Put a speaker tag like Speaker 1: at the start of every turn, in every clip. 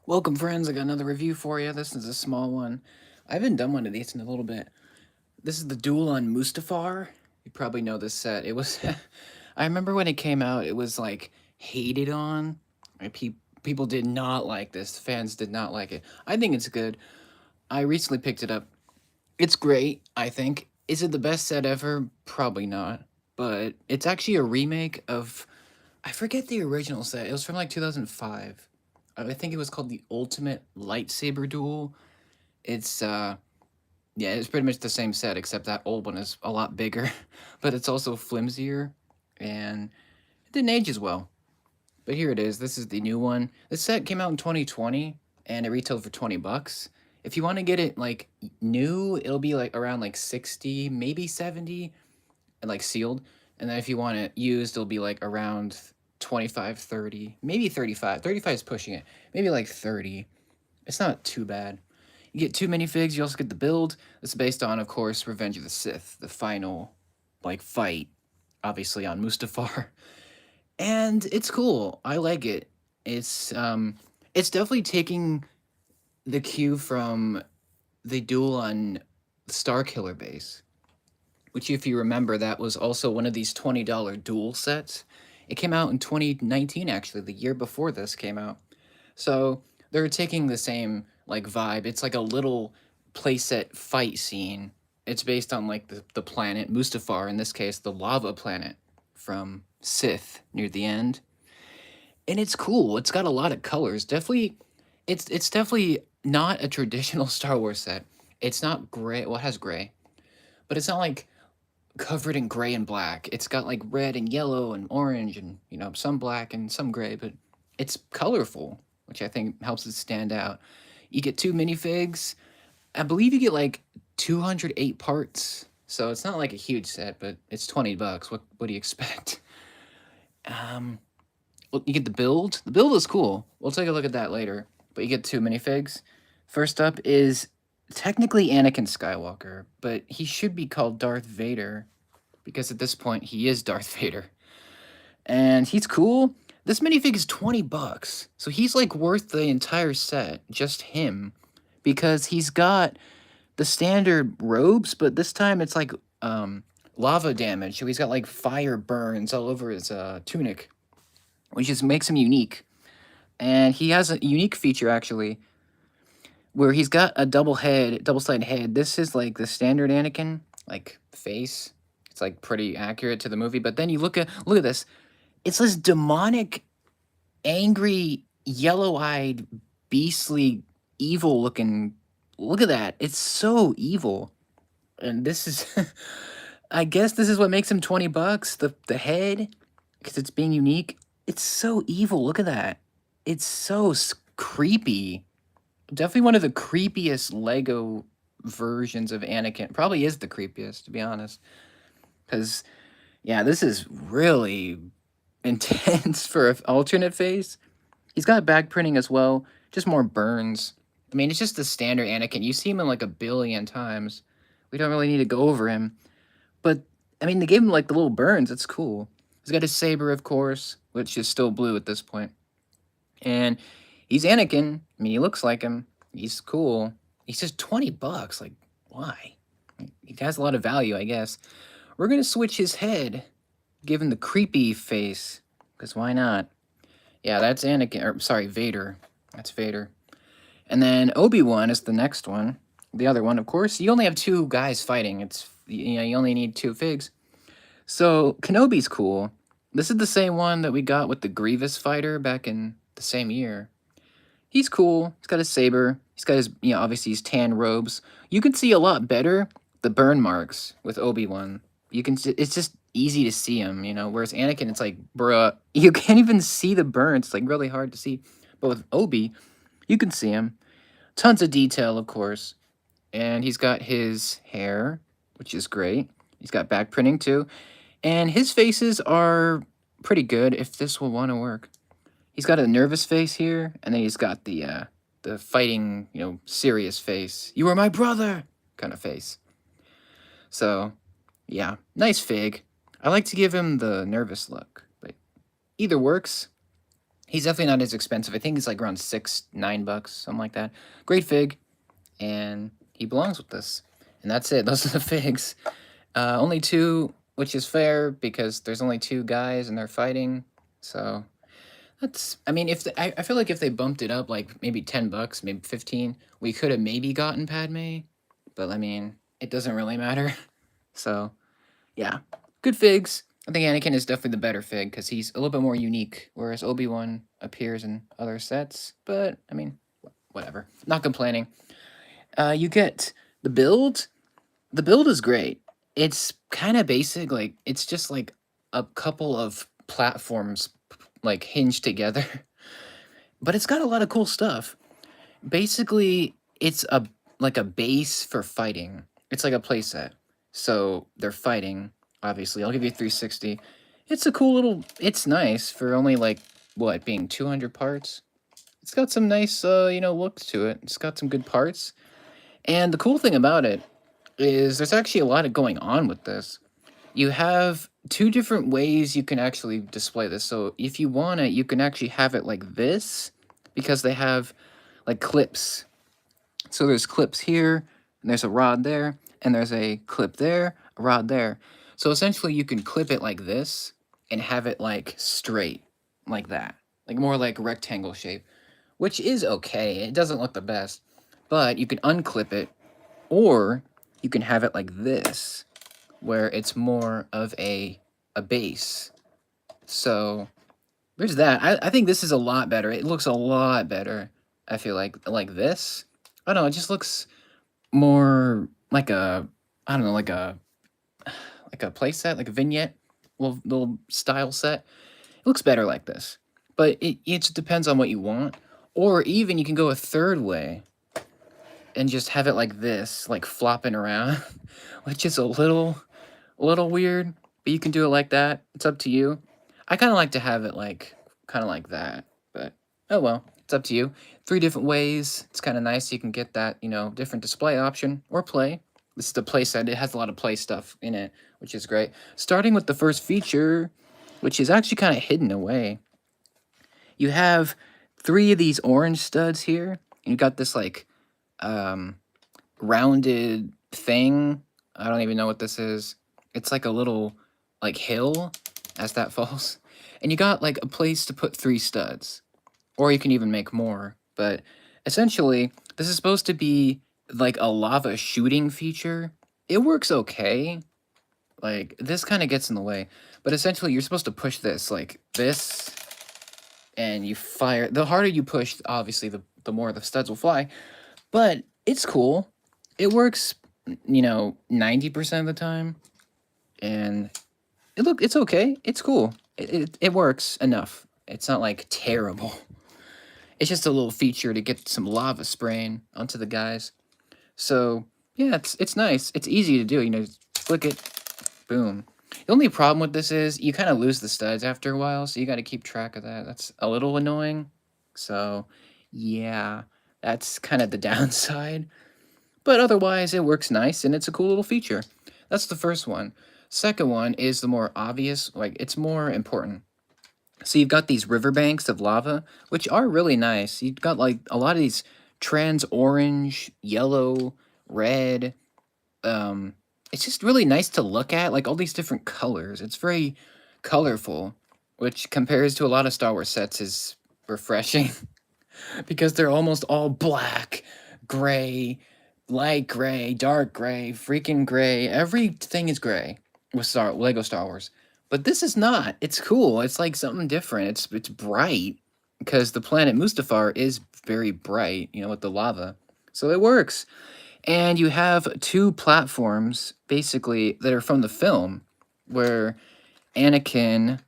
Speaker 1: Welcome, friends. I got another review for you. This is a small one. I haven't done one of these in a little bit. This is the Duel on Mustafar. You probably know this set. It was, I remember when it came out, it was like hated on. Like, people did not like this. Fans did not like it. I think it's good. I recently picked it up. It's great, I think. Is it the best set ever? Probably not. But it's actually a remake of, I forget the original set. It was from like 2005. I think it was called the Ultimate Lightsaber Duel. It's yeah, it's pretty much the same set except that old one is a lot bigger, but it's also flimsier and it didn't age as well. But here it is. This is the new one. This set came out in 2020 and it retailed for 20 bucks. If you want to get it like new, it'll be like around like 60, maybe 70 and like sealed. And then if you want it used, it'll be like around 25, 30, maybe 35. 35 is pushing it. Maybe like 30. It's not too bad. You get two minifigs. You also get the build. It's based on, of course, Revenge of the Sith, the final, like, fight, obviously on Mustafar, and it's cool. I like it. It's definitely taking the cue from the duel on the Starkiller base, which, if you remember, that was also one of these $20 duel sets. It came out in 2019, actually, the year before this came out. So they're taking the same like vibe. It's like a little playset fight scene. It's based on like the planet Mustafar, in this case, the lava planet from Sith near the end. And it's cool. It's got a lot of colors. Definitely it's definitely not a traditional Star Wars set. It's not gray. Well, it has gray, but it's not like covered in gray and black. It's got like red and yellow and orange and, some black and some gray, but it's colorful, which I think helps it stand out. You get two minifigs. I believe you get like 208 parts. So it's not like a huge set, but it's 20 bucks. What do you expect? Um well, you get the build. The build is cool. We'll take a look at that later. But you get two minifigs. First up is technically Anakin Skywalker, but he should be called Darth Vader because at this point he is Darth Vader. And he's cool. This minifig is 20 bucks. So he's like worth the entire set, just him, because he's got the standard robes, but this time it's like lava damage. So he's got like fire burns all over his tunic, which just makes him unique. And he has a unique feature actually where he's got a double-sided head. This is like the standard Anakin like face. It's like pretty accurate to the movie, but then you look at this. It's this demonic, angry, yellow-eyed, beastly, evil-looking. Look at that. It's so evil. And this is I guess this is what makes him 20 bucks, the head, because it's being unique. It's so evil. Look at that. It's so creepy. Definitely one of the creepiest Lego versions of Anakin. Probably is the creepiest, to be honest. Because, yeah, this is really intense for an alternate face. He's got back printing as well, just more burns. I mean, it's just the standard Anakin. You see him in like a billion times. We don't really need to go over him. But, I mean, they gave him like the little burns. It's cool. He's got his saber, of course, which is still blue at this point. And he's Anakin. I mean, he looks like him. He's cool. He's just 20 bucks. Like, why? He has a lot of value, I guess. We're going to switch his head, give him the creepy face, because why not? Yeah, that's Anakin. Or, sorry, Vader. That's Vader. And then Obi-Wan is the next one. The other one, of course. You only have two guys fighting. You only need two figs. So, Kenobi's cool. This is the same one that we got with the Grievous fighter back in the same year. He's cool. He's got his saber. He's got his, obviously his tan robes. You can see a lot better the burn marks with Obi-Wan. It's just easy to see him, whereas Anakin, it's like, bruh, you can't even see the burns. It's like really hard to see. But with Obi, you can see him. Tons of detail, of course. And he's got his hair, which is great. He's got back printing too. And his faces are pretty good if this will want to work. He's got a nervous face here, and then he's got the fighting, serious face. You are my brother kind of face. So, yeah, nice fig. I like to give him the nervous look, but either works. He's definitely not as expensive. I think he's like around $6, $9, something like that. Great fig, and he belongs with this. And that's it. Those are the figs. Only two, which is fair because there's only two guys and they're fighting. So that's. I mean, if I feel like if they bumped it up like maybe $10, maybe 15, we could have maybe gotten Padme. But I mean, it doesn't really matter. So yeah, good figs. I think Anakin is definitely the better fig because he's a little bit more unique, whereas Obi-Wan appears in other sets. But I mean, whatever. Not complaining. You get the build. The build is great. It's kind of basic. Like it's just like a couple of platforms like hinged together, but it's got a lot of cool stuff. Basically, it's like a base for fighting. It's like a playset. So they're fighting. Obviously, I'll give you 360. It's a cool little. It's nice for only like what being 200 parts. It's got some nice looks to it. It's got some good parts. And the cool thing about it is there's actually a lot of going on with this. You have two different ways you can actually display this. So if you want it, you can actually have it like this because they have like clips. So there's clips here, and there's a rod there, and there's a clip there, a rod there. So essentially you can clip it like this and have it like straight, like that. Like more like rectangle shape, which is okay. It doesn't look the best, but you can unclip it, or you can have it like this, where it's more of a base. So there's that. I think this is a lot better. It looks a lot better. I feel like this. I don't know. It just looks more like a I don't know like a playset, like a vignette, little style set. It looks better like this, but it just depends on what you want. Or even you can go a third way and just have it like this, like flopping around, which is a little weird, but you can do it like that. It's up to you. I kind of like to have it like kind of like that, but oh well, it's up to you. 3 different ways. It's kind of nice. You can get that, different display option or play. This is the play set. It has a lot of play stuff in it, which is great. Starting with the first feature, which is actually kind of hidden away. You have 3 of these orange studs here. You got this like rounded thing. I don't even know what this is. It's like a little like hill as that falls. And you got like a place to put 3 studs. Or you can even make more. But essentially, this is supposed to be like a lava shooting feature. It works okay. Like this kind of gets in the way. But essentially, you're supposed to push this like this. And you fire. The harder you push, obviously, the more the studs will fly. But it's cool. It works, 90% of the time. And it's okay. It's cool. It works enough. It's not like terrible. It's just a little feature to get some lava spraying onto the guys. So yeah, it's nice. It's easy to do. Just flick it, boom. The only problem with this is you kind of lose the studs after a while, so you got to keep track of that. That's a little annoying. So yeah, that's kind of the downside. But otherwise, it works nice, and it's a cool little feature. That's the first one. Second one is the more obvious, like it's more important. So you've got these riverbanks of lava, which are really nice. You've got like a lot of these trans orange, yellow, red. It's just really nice to look at, like all these different colors. It's very colorful, which compares to a lot of Star Wars sets is refreshing because they're almost all black, gray, light gray, dark gray, freaking gray. Everything is gray with Lego Star Wars. But this is not. It's cool. It's like something different. It's bright because the planet Mustafar is very bright, with the lava. So it works. And you have 2 platforms basically that are from the film where Obi-Wan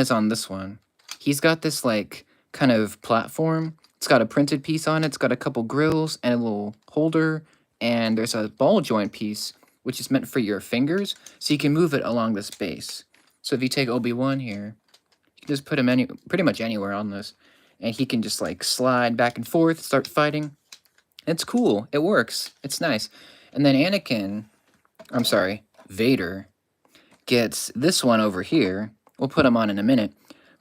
Speaker 1: is on this one. He's got this like kind of platform. It's got a printed piece on it. It's got a couple grills and a little holder, and there's a ball joint piece which is meant for your fingers, so you can move it along this base. So if you take Obi-Wan here, you can just put him pretty much anywhere on this, and he can just like slide back and forth, start fighting. It's cool. It works. It's nice. And then Vader gets this one over here. We'll put him on in a minute.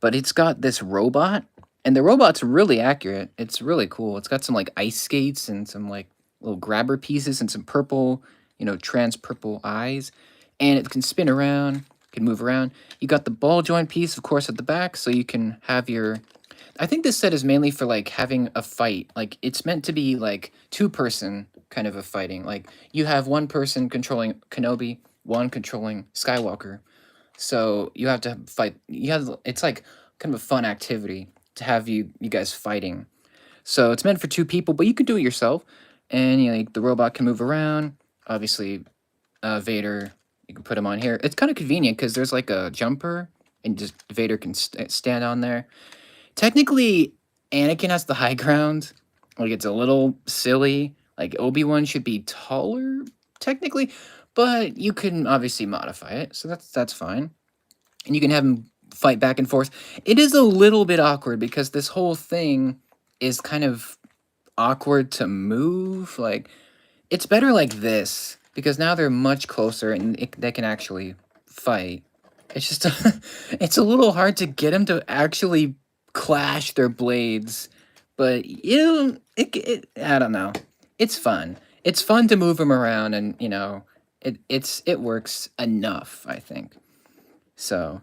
Speaker 1: but it's got this robot, and the robot's really accurate. It's really cool. It's got some like ice skates and some like little grabber pieces and some purple, trans purple eyes, and it can spin around, can move around. You got the ball joint piece, of course, at the back, so you can have your. I think this set is mainly for like having a fight. Like it's meant to be like two-person kind of a fighting. Like you have one person controlling Kenobi, one controlling Skywalker. So you have to fight. It's like kind of a fun activity to have you guys fighting. So it's meant for two people, but you can do it yourself. And like the robot can move around. Obviously, Vader, you can put him on here. It's kind of convenient because there's like a jumper, and just Vader can stand on there. Technically, Anakin has the high ground. Like it's a little silly. Like Obi-Wan should be taller, technically, but you can obviously modify it, so that's fine. And you can have him fight back and forth. It is a little bit awkward because this whole thing is kind of awkward to move. Like it's better like this because now they're much closer and they can actually fight. It's just it's a little hard to get them to actually clash their blades, but I don't know. It's fun. It's fun to move them around, and it works enough, I think. So,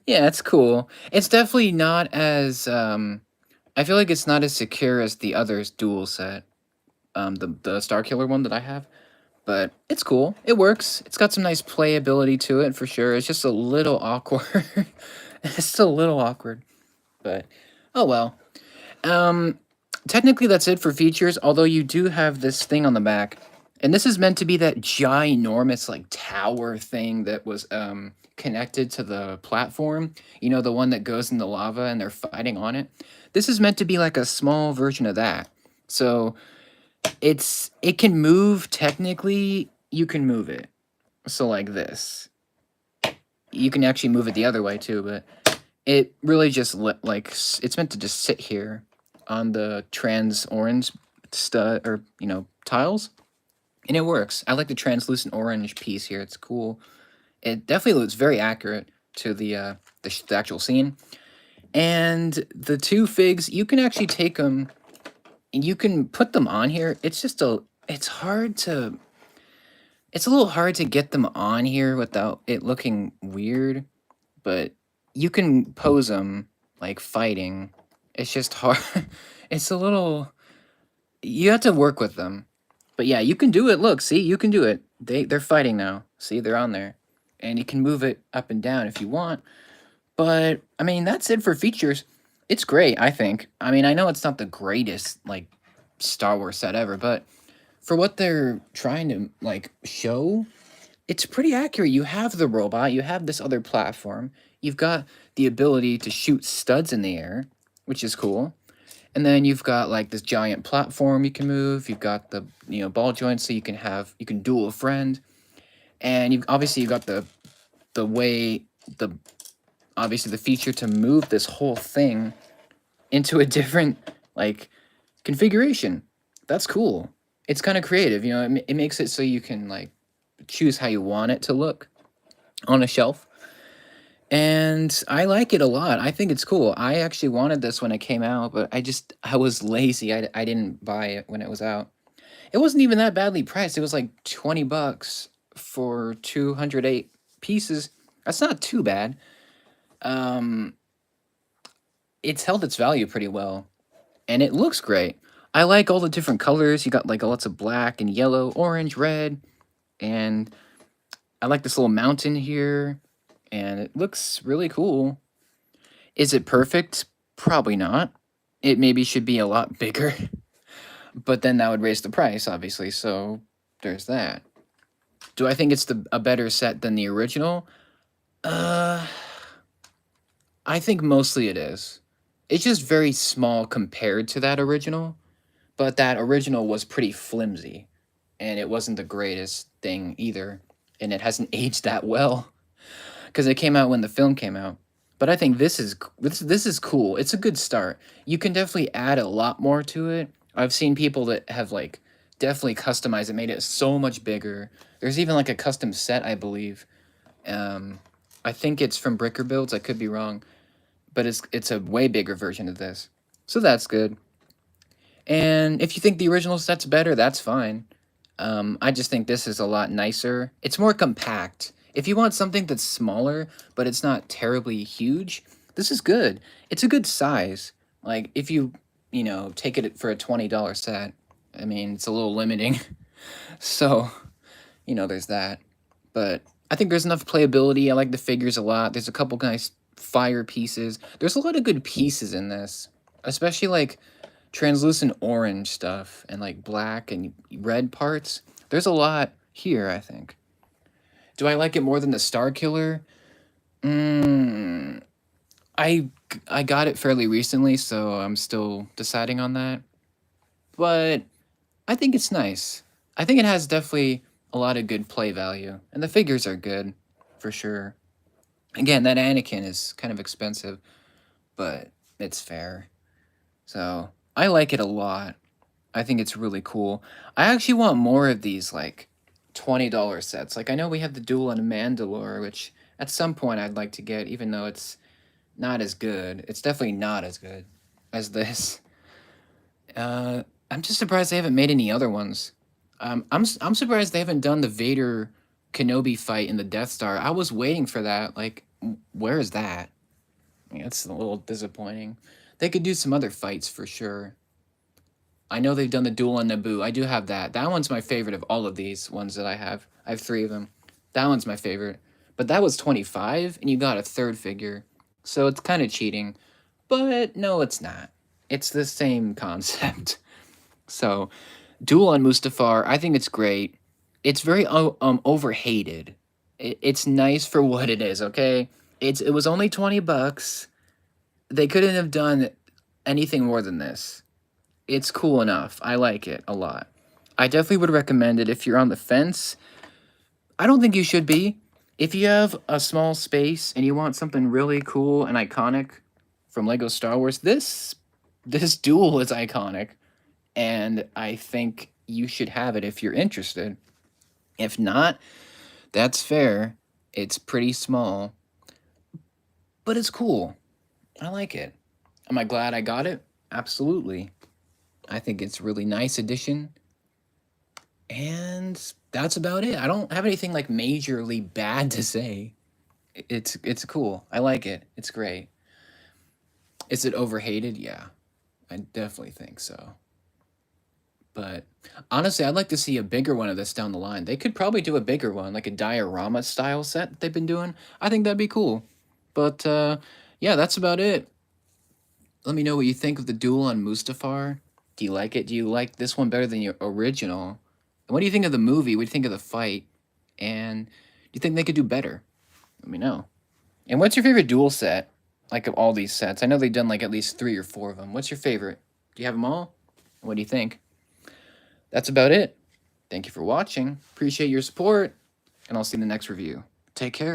Speaker 1: yeah, it's cool. It's definitely not as I feel like it's not as secure as the others dual set. The Starkiller one that I have. But it's cool. It works. It's got some nice playability to it for sure. It's just a little awkward. It's still a little awkward. But oh well. Um Technically that's it for features, although you do have this thing on the back. And this is meant to be that ginormous like tower thing that was connected to the platform. The one that goes in the lava and they're fighting on it. This is meant to be like a small version of that. So it can move. Technically you can move it. So like this. You can actually move it the other way too, but it really just it's meant to just sit here on the trans orange stud or tiles, and it works. I like the translucent orange piece here. It's cool. It definitely looks very accurate to the actual scene. And the two figs, you can actually take them and you can put them on here. It's just it's a little hard to get them on here without it looking weird, but you can pose them like fighting. It's just hard. It's a little. You have to work with them, but yeah, you can do it. Look, see, you can do it. They're fighting now. See, they're on there, and you can move it up and down if you want. But I mean, that's it for features. It's great, I think. I mean, I know it's not the greatest like Star Wars set ever, but for what they're trying to like show, it's pretty accurate. You have the robot, you have this other platform, you've got the ability to shoot studs in the air, which is cool. And then you've got like this giant platform you can move. You've got the ball joints, so you can duel a friend, and you've got the way the obviously the feature to move this whole thing into a different like configuration. That's cool. It's kind of creative, it makes it so you can like choose how you want it to look on a shelf. And I like it a lot. I think it's cool. I actually wanted this when it came out, but I was lazy. I didn't buy it when it was out. It wasn't even that badly priced. It was like 20 bucks for 208 pieces. That's not too bad. It's held its value pretty well, and it looks great. I like all the different colors. You got like lots of black and yellow, orange, red, and I like this little mountain here, and it looks really cool. Is it perfect? Probably not. It maybe should be a lot bigger, but then that would raise the price, obviously, so there's that. Do I think it's a better set than the original? I think mostly it is. It's just very small compared to that original, but that original was pretty flimsy, and it wasn't the greatest thing either, and it hasn't aged that well because it came out when the film came out. But I think this is cool. It's a good start. You can definitely add a lot more to it. I've seen people that have like definitely customized it, made it so much bigger. There's even like a custom set, I believe. I think it's from Bricker Builds. I could be wrong, but it's a way bigger version of this. So that's good. And if you think the original set's better, that's fine. I just think this is a lot nicer. It's more compact. If you want something that's smaller, but it's not terribly huge, this is good. It's a good size. Like, if you, take it for a $20 set, I mean, it's a little limiting. So, there's that. But I think there's enough playability. I like the figures a lot. There's a couple nice fire pieces. There's a lot of good pieces in this, especially like translucent orange stuff and like black and red parts. There's a lot here, I think. Do I like it more than the Star Killer? Mm, I got it fairly recently, so I'm still deciding on that. But I think it's nice. I think it has definitely a lot of good play value, and the figures are good, for sure. Again, that Anakin is kind of expensive, but it's fair. So I like it a lot. I think it's really cool. I actually want more of these like $20 sets. Like I know we have the Duel on Mandalore, which at some point I'd like to get, even though it's not as good. It's definitely not as good as this. I'm just surprised they haven't made any other ones. I'm surprised they haven't done the Vader Kenobi fight in the Death Star. I was waiting for that. Like, where is that? Yeah, it's a little disappointing. They could do some other fights for sure. I know they've done the Duel on Naboo. I do have that. That one's my favorite of all of these ones that I have. I have 3 of them. That one's my favorite. But that was 25, and you got a third figure. So it's kind of cheating. But no, it's not. It's the same concept. So, Duel on Mustafar, I think it's great. It's very overhated. It's nice for what it is, okay? It was only $20. They couldn't have done anything more than this. It's cool enough. I like it a lot. I definitely would recommend it if you're on the fence. I don't think you should be. If you have a small space and you want something really cool and iconic from Lego Star Wars, this Duel is iconic, and I think you should have it if you're interested. If not, that's fair. It's pretty small, but it's cool. I like it. Am I glad I got it? Absolutely. I think it's a really nice addition. And that's about it. I don't have anything like majorly bad to say. It's cool. I like it. It's great. Is it overhated? Yeah. I definitely think so. But honestly, I'd like to see a bigger one of this down the line. They could probably do a bigger one, like a diorama style set that they've been doing. I think that'd be cool. But yeah, that's about it. Let me know what you think of the Duel on Mustafar. Do you like it? Do you like this one better than your original? And what do you think of the movie? What do you think of the fight? And do you think they could do better? Let me know. And what's your favorite Duel set? Like of all these sets? I know they've done like at least 3 or 4 of them. What's your favorite? Do you have them all? What do you think? That's about it. Thank you for watching. Appreciate your support. And I'll see you in the next review. Take care.